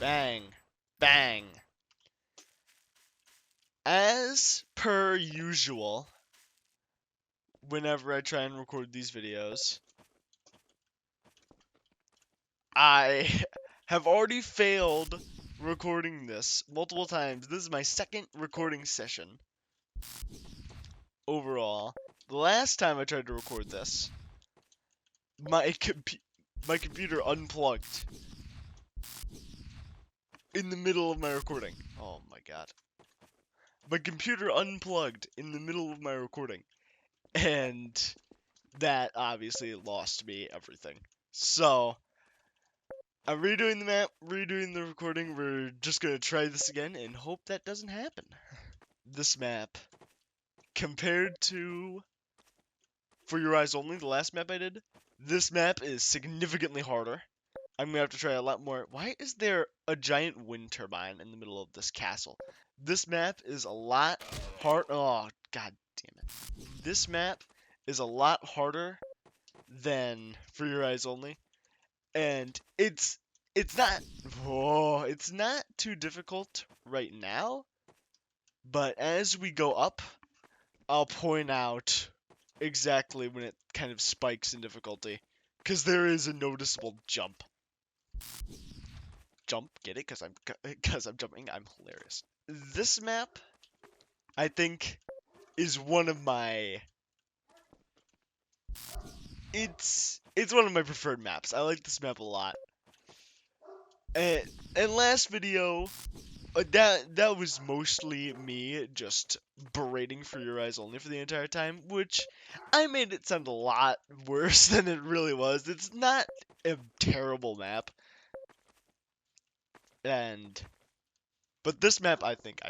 Bang. Bang. As per usual, whenever I try and record these videos, I have already failed recording this multiple times. This is my second recording session overall. The last time I tried to record this, my computer unplugged in the middle of my recording. Oh my god. My computer unplugged in the middle of my recording. And that obviously lost me everything. So, I'm redoing the map, redoing the recording. We're just gonna try this again and hope that doesn't happen. This map, compared to For Your Eyes Only, the last map I did, this map is significantly harder. I'm gonna have to try a lot more. Why is there a giant wind turbine in the middle of this castle? This map is a lot hard. Oh, god damn it. This map is a lot harder than For Your Eyes Only, and it's not it's not too difficult right now, but as we go up, I'll point out exactly when it kind of spikes in difficulty, because there is a noticeable jump. Get it? Because I'm jumping. I'm hilarious. This map, I think, is one of my. It's one of my preferred maps. I like this map a lot. And last video, that was mostly me just berating For Your Eyes Only for the entire time, which I made it sound a lot worse than it really was. It's not a terrible map. But this map I think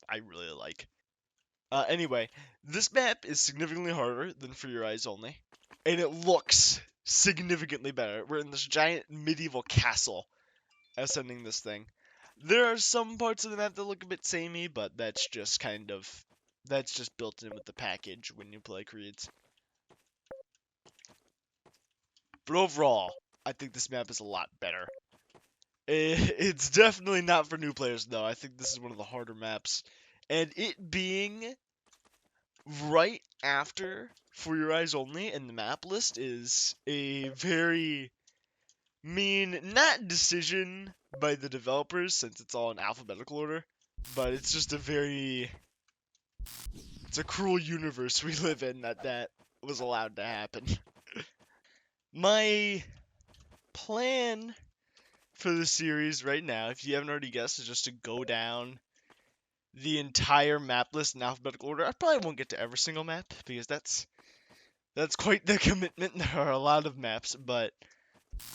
I really like. Anyway, this map is significantly harder than For Your Eyes Only, and it looks significantly better. We're in this giant medieval castle ascending this thing. There are some parts of the map that look a bit samey, but that's just built in with the package when you play Kreedz. But overall, I think this map is a lot better. It's definitely not for new players, though. I think this is one of the harder maps. And it being right after For Your Eyes Only in the map list is a very not decision by the developers, since it's all in alphabetical order, but it's just it's a cruel universe we live in that was allowed to happen. My plan for the series right now, if you haven't already guessed, is just to go down the entire map list in alphabetical order. I probably won't get to every single map, because that's quite the commitment. There are a lot of maps, but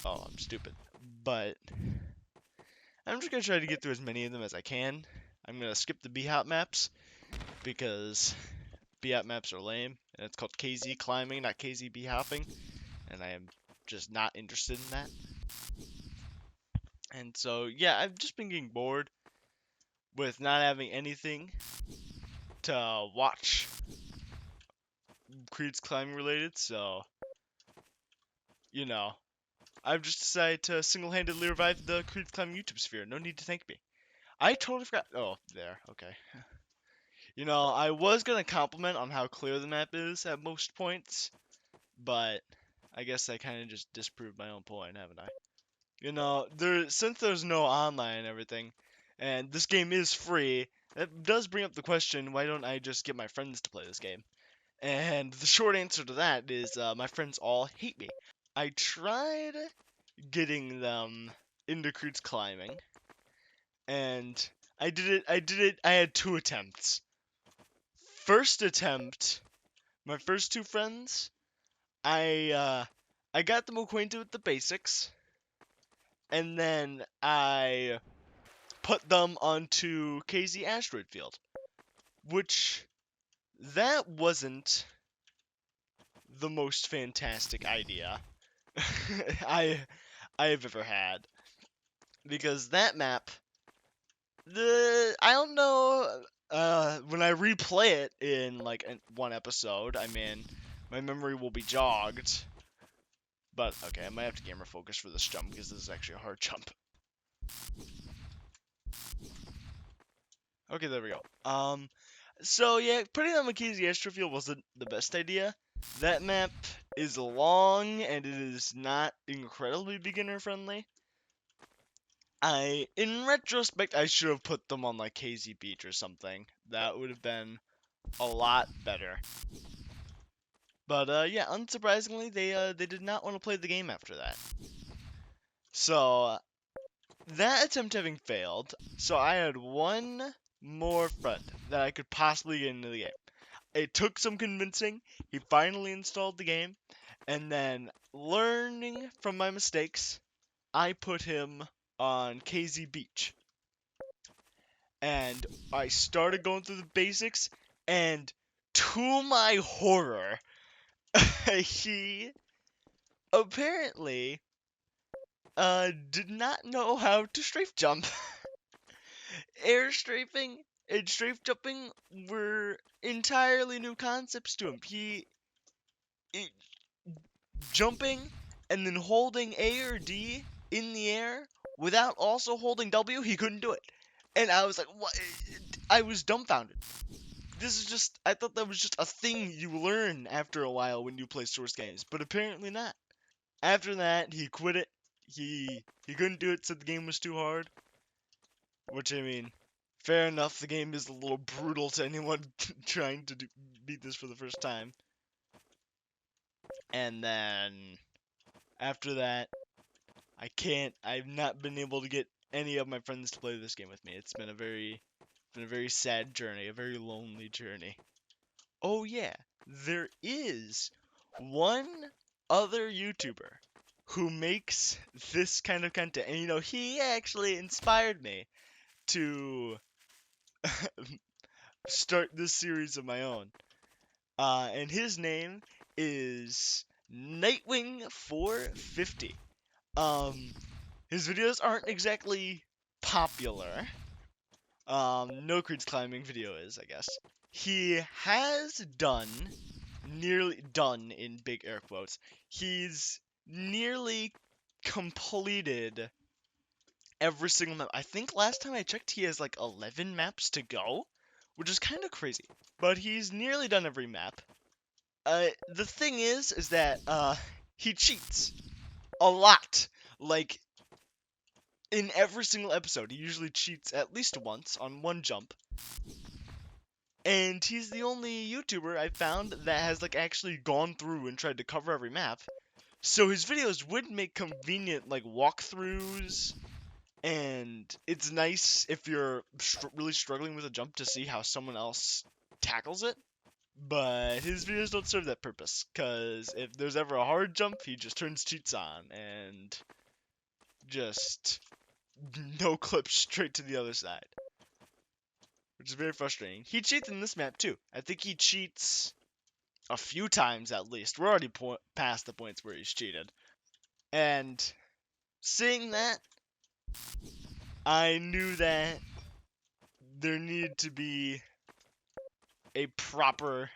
oh, I'm stupid. But I'm just gonna try to get through as many of them as I can. I'm gonna skip the B-hop maps, because B-hop maps are lame, and it's called KZ climbing, not KZ B-hopping, and I am just not interested in that. And so, yeah, I've just been getting bored with not having anything to watch Kreedz climbing related, so, you know, I've just decided to single-handedly revive the Kreedz climbing YouTube sphere. No need to thank me. I totally forgot. Oh, there. Okay. You know, I was gonna compliment on how clear the map is at most points, but I guess I kind of just disproved my own point, haven't I? You know, since there's no online and everything, and this game is free, that does bring up the question, why don't I just get my friends to play this game? And the short answer to that is my friends all hate me. I tried getting them into Kreedz climbing, and I did it. I had 2 attempts. First attempt, my first 2 friends, I got them acquainted with the basics, and then I put them onto KZ Asteroid Field, which that wasn't the most fantastic idea I have ever had, because that map, I don't know, when I replay it in like one episode, I mean, my memory will be jogged. But okay, I might have to gamer focus for this jump, because this is actually a hard jump. Okay, there we go. So yeah, putting on McKee's Astrofield wasn't the best idea. That map is long and it is not incredibly beginner friendly. In retrospect, I should have put them on like Hazy Beach or something. That would have been a lot better. But yeah, unsurprisingly, they did not want to play the game after that. So that attempt having failed, so I had one more friend that I could possibly get into the game. It took some convincing. He finally installed the game, and then learning from my mistakes, I put him on KZ Beach. And I started going through the basics, and to my horror, he apparently did not know how to strafe jump. Air strafing and strafe jumping were entirely new concepts to him. It, jumping and then holding A or D in the air without also holding W, he couldn't do it. And I was like, what? I was dumbfounded. I thought that was just a thing you learn after a while when you play Source games, but apparently not. After that, he quit it. He couldn't do it, said the game was too hard. Which, I mean, fair enough, the game is a little brutal to anyone trying to beat this for the first time. And then, after that, I've not been able to get any of my friends to play this game with me. It's been a very sad journey, a very lonely journey. Oh yeah, there is one other YouTuber who makes this kind of content. And he actually inspired me to start this series of my own. And his name is Nightwing450. His videos aren't exactly popular. No Kreedz climbing video is, I guess. He has nearly done in big air quotes. He's nearly completed every single map. I think last time I checked, he has like 11 maps to go, which is kind of crazy. But he's nearly done every map. The thing is that he cheats a lot. Like in every single episode, he usually cheats at least once on one jump. And he's the only YouTuber I found that has like actually gone through and tried to cover every map. So his videos would make convenient like walkthroughs, and it's nice if you're really struggling with a jump to see how someone else tackles it. But his videos don't serve that purpose, because if there's ever a hard jump, he just turns cheats on and just no clip straight to the other side, which is very frustrating. He cheats in this map too. I think he cheats a few times at least. We're already past the points where he's cheated. And seeing that, I knew that there needed to be a proper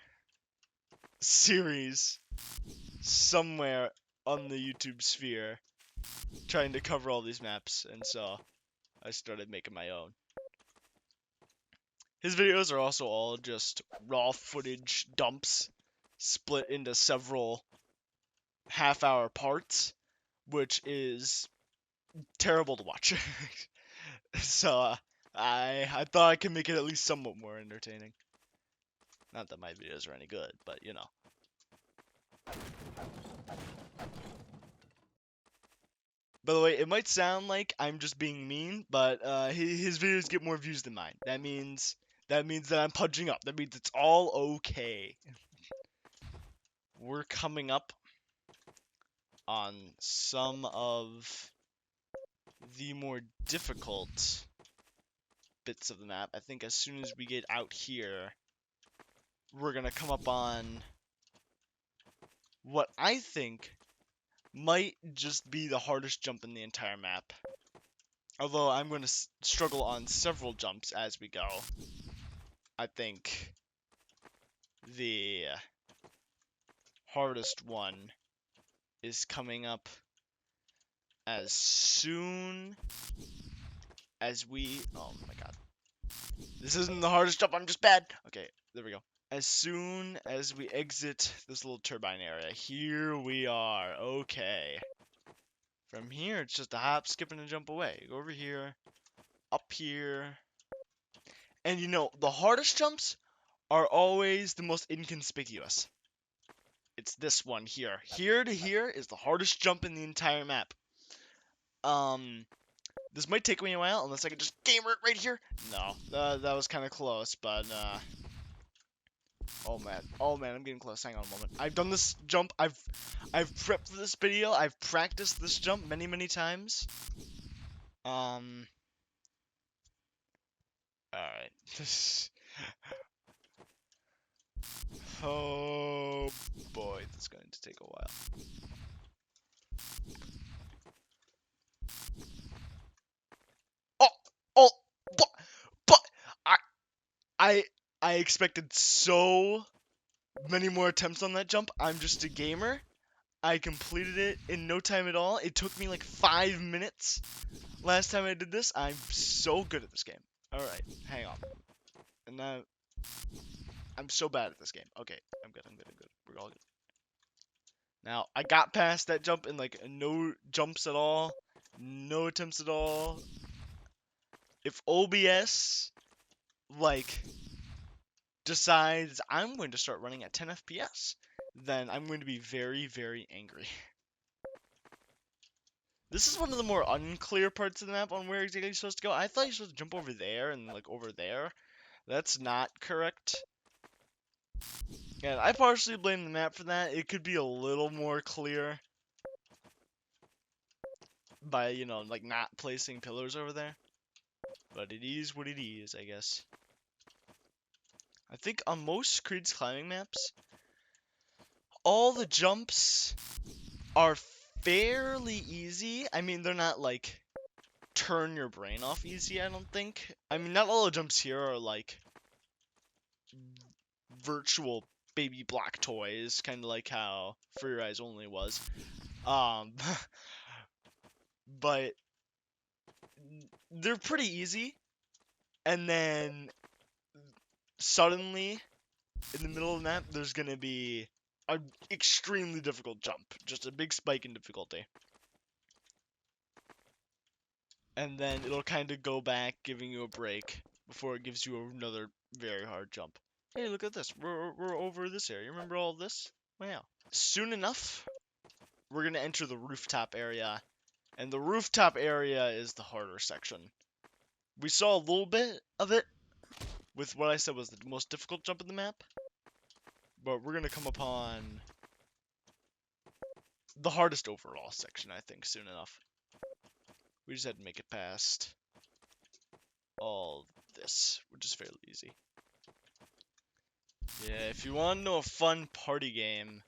series somewhere on the YouTube sphere trying to cover all these maps, and so I started making my own. His videos are also all just raw footage dumps split into several half-hour parts, which is terrible to watch. So I thought I could make it at least somewhat more entertaining. Not that my videos are any good, but you know. By the way, it might sound like I'm just being mean, but his videos get more views than mine. That means that I'm pudging up. That means it's all okay. We're coming up on some of the more difficult bits of the map. I think as soon as we get out here, we're gonna come up on what I think might just be the hardest jump in the entire map. Although I'm going to struggle on several jumps as we go. I think the hardest one is coming up as soon as we, oh my god, this isn't the hardest jump, I'm just bad. Okay, there we go. As soon as we exit this little turbine area, here we are. Okay. From here, it's just a hop, skip, and a jump away. Go over here, up here. And you know, the hardest jumps are always the most inconspicuous. It's this one here. Here to here is the hardest jump in the entire map. This might take me a while unless I can just gamer it right here. No, that was kind of close, but oh man, I'm getting close. Hang on a moment. I've done this jump. I've prepped for this video. I've practiced this jump many times. All right. Oh boy, this is going to take a while. Oh, but I I expected so many more attempts on that jump. I'm just a gamer. I completed it in no time at all. It took me like 5 minutes last time I did this. I'm so good at this game. Alright, hang on. And now, I'm so bad at this game. Okay, I'm good. We're all good. Now, I got past that jump in like no jumps at all. No attempts at all. If OBS, like, decides I'm going to start running at 10 FPS, then I'm going to be very angry. This is one of the more unclear parts of the map on where exactly you're supposed to go. I thought you're supposed to jump over there and like over there. That's not correct. And I partially blame the map for that. It could be a little more clear by, you know, like not placing pillars over there. But it is what it is, I guess. I think on most Kreedz climbing maps, all the jumps are fairly easy. I mean, they're not like turn your brain off easy, I don't think. I mean, not all the jumps here are like virtual baby block toys, kind of like how For Your Eyes Only was. But they're pretty easy. And then suddenly, in the middle of the map, there's gonna be an extremely difficult jump. Just a big spike in difficulty. And then it'll kind of go back, giving you a break before it gives you another very hard jump. Hey, look at this. We're over this area. Remember all this? Wow. Soon enough, we're going to enter the rooftop area. And the rooftop area is the harder section. We saw a little bit of it with what I said was the most difficult jump in the map. But we're going to come upon the hardest overall section, I think, soon enough. We just had to make it past all this, which is fairly easy. Yeah, if you want to know a fun party game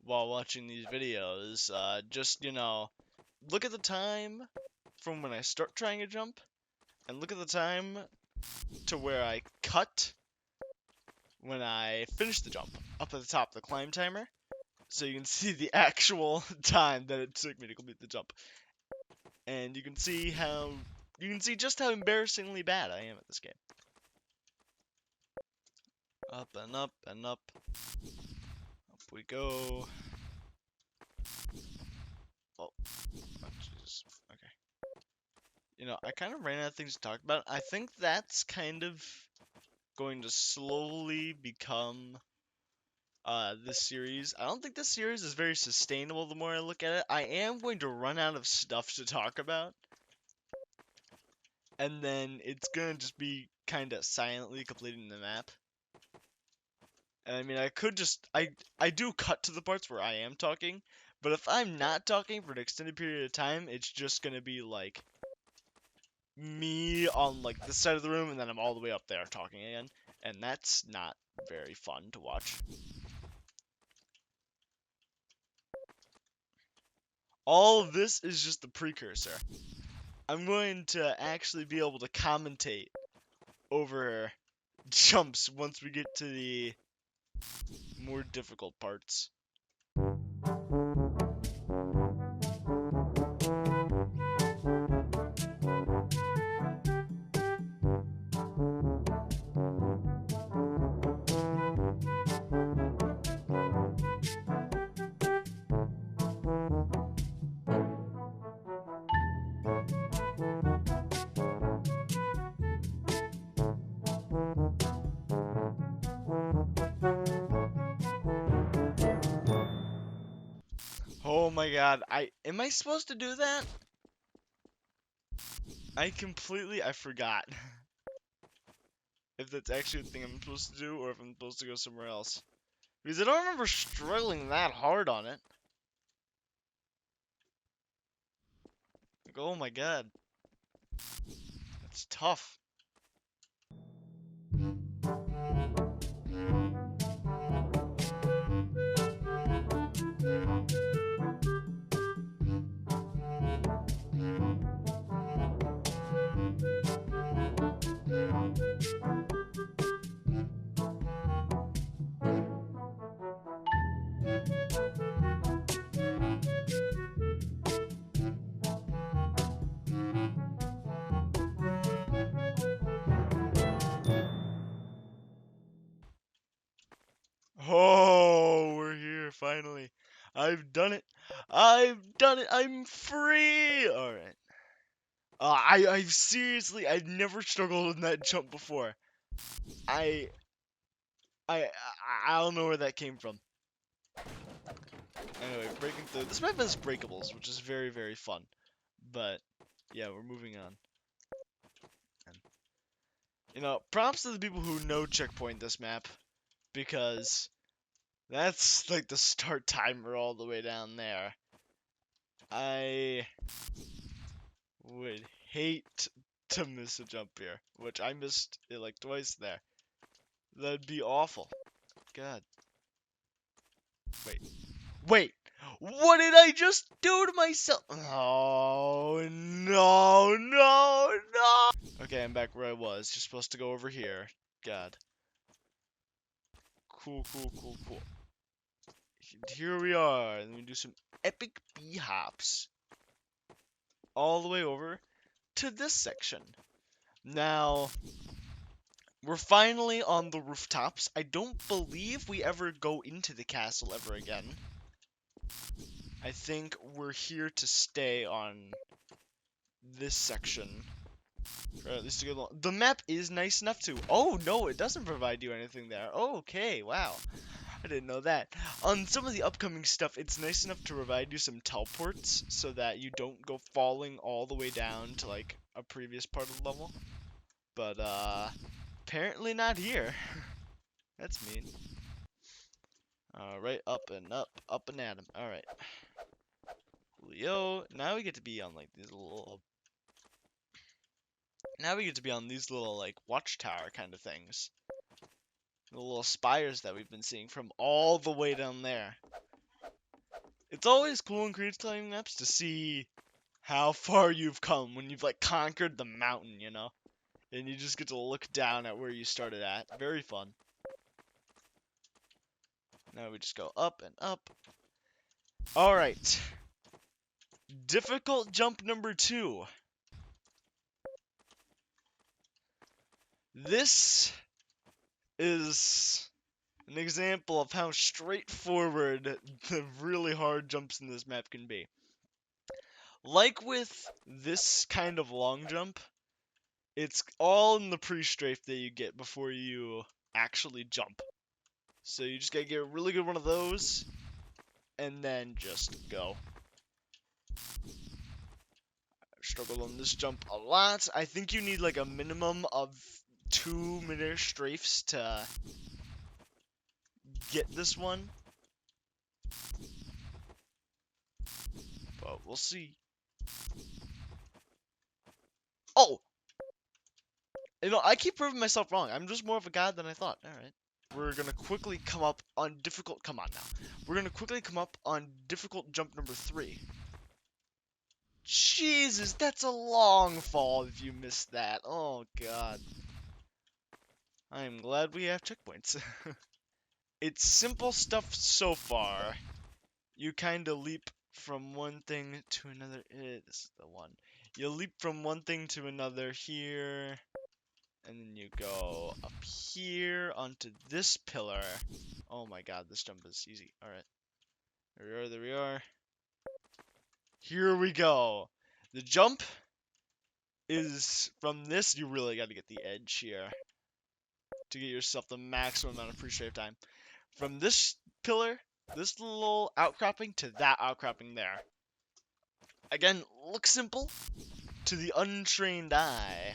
while watching these videos, just, you know, look at the time from when I start trying a jump, and look at the time to where I cut when I finish the jump, up at the top of the climb timer, so you can see the actual time that it took me to complete the jump. And you can see just how embarrassingly bad I am at this game. Up and up and up. Up we go. Oh Jesus. Okay. You know, I kind of ran out of things to talk about. I think that's kind of going to slowly become this series. I don't think this series is very sustainable the more I look at it. I am going to run out of stuff to talk about. And then it's gonna just be kind of silently completing the map. And I mean, I could just, I do cut to the parts where I am talking, but if I'm not talking for an extended period of time, it's just gonna be like me on like this side of the room, and then I'm all the way up there talking again, and that's not very fun to watch. All of this is just the precursor. I'm going to actually be able to commentate over jumps once we get to the more difficult parts. my god, am I supposed to do that? I forgot. If that's actually the thing I'm supposed to do, or if I'm supposed to go somewhere else. Because I don't remember struggling that hard on it. Like, oh my god. That's tough. Oh, we're here, finally. I've done it. I've done it. I'm free. Alright. I've never struggled in that jump before. I, I, I don't know where that came from. Anyway, breaking through. This map has breakables, which is very, very fun. But, yeah, we're moving on. And, props to the people who know checkpoint this map. Because that's like the start timer all the way down there. I would hate to miss a jump here, which I missed it like twice there. That'd be awful. God. Wait. What did I just do to myself? Oh, no, no, no. Okay, I'm back where I was. Just supposed to go over here. God. Cool, cool, cool, cool. Here we are. Let me do some epic B-hops. All the way over to this section. Now, we're finally on the rooftops. I don't believe we ever go into the castle ever again. I think we're here to stay on this section. Or at least to go along. The map is nice enough to... Oh, no, it doesn't provide you anything there. Oh, okay, wow. I didn't know that. On some of the upcoming stuff, it's nice enough to provide you some teleports so that you don't go falling all the way down to, like, a previous part of the level. But, apparently not here. That's mean. Alright, up and at him. Alright. Leo, now we get to be on, like, these little... Now we get to be on these little, like, watchtower kind of things. The little spires that we've been seeing from all the way down there. It's always cool in Kreedz climbing maps to see how far you've come when you've, like, conquered the mountain, you know? And you just get to look down at where you started at. Very fun. Now we just go up and up. Alright. Difficult jump number 2. This is an example of how straightforward the really hard jumps in this map can be. Like with this kind of long jump, it's all in the pre-strafe that you get before you actually jump. So you just gotta get a really good one of those, and then just go. I've struggled on this jump a lot. I think you need like a minimum of 2 mid-air strafes to get this one. But we'll see. Oh! I keep proving myself wrong. I'm just more of a god than I thought. Alright. We're gonna quickly come up on difficult... Come on now. We're gonna quickly come up on difficult jump number 3. Jesus, that's a long fall if you missed that. Oh, God. I'm glad we have checkpoints. It's simple stuff so far. You kind of leap from one thing to another. This is the one. You leap from one thing to another here. And then you go up here onto this pillar. Oh my god, this jump is easy. Alright. There we are, there we are. Here we go. The jump is from this. You really got to get the edge here to get yourself the maximum amount of free strafe time. From this pillar this little outcropping to that outcropping there. Again, looks simple to the untrained eye,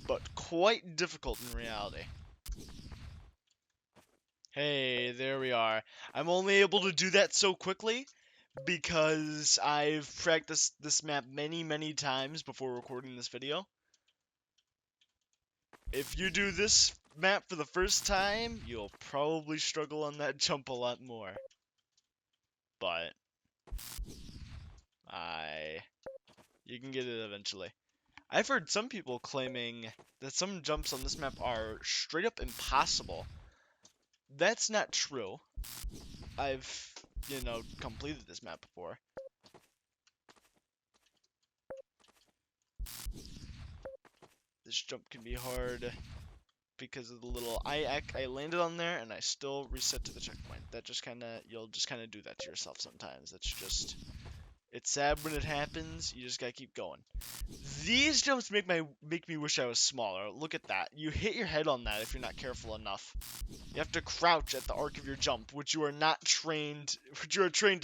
but quite difficult in reality. Hey, there we are. I'm only able to do that so quickly because I've practiced this map many, many times before recording this video. If you do this map for the first time, you'll probably struggle on that jump a lot more. But you can get it eventually. I've heard some people claiming that some jumps on this map are straight up impossible. That's not true. I've, completed this map before. This jump can be hard because of the little I landed on there and I still reset to the checkpoint. That just you'll just kind of do that to yourself sometimes. It's sad when it happens. You just gotta keep going. These jumps make me wish I was smaller. Look at that. You hit your head on that if you're not careful enough. You have to crouch at the arc of your jump, which you are trained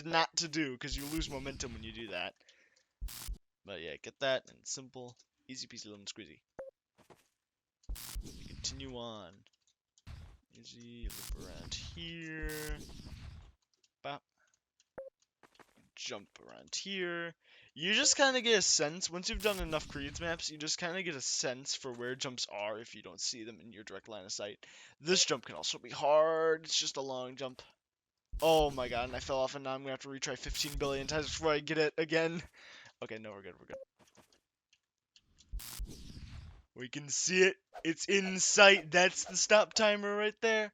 not to do because you lose momentum when you do that. But yeah, get that and it's simple, easy peasy lemon squeezy. Continue on. Easy, loop around here. Bop. Jump around here. You just kind of get a sense, once you've done enough Kreedz maps, you just kind of get a sense for where jumps are if you don't see them in your direct line of sight. This jump can also be hard. It's just a long jump. Oh my god, and I fell off and now I'm going to have to retry 15 billion times before I get it again. Okay, no, we're good, we're good. We can see it. It's in sight. That's the stop timer right there.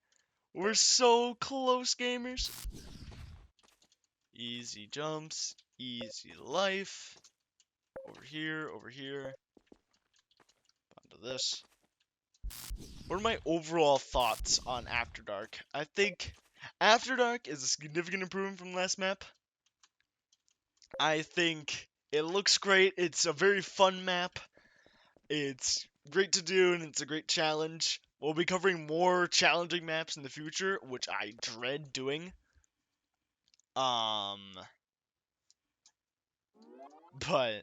We're so close, gamers. Easy jumps. Easy life. Over here, over here. Onto this. What are my overall thoughts on After Dark? I think After Dark is a significant improvement from last map. I think it looks great. It's a very fun map. It's great to do, and it's a great challenge. We'll be covering more challenging maps in the future, which I dread doing. But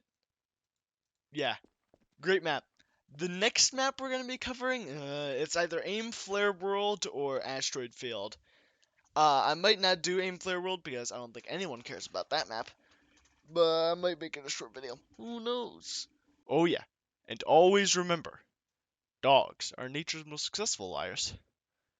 yeah, great map. The next map we're gonna be covering, it's either Aim Flare World or Asteroid Field. I might not do Aim Flare World because I don't think anyone cares about that map. But I might make it a short video. Who knows? Oh yeah, and always remember, dogs are nature's most successful liars.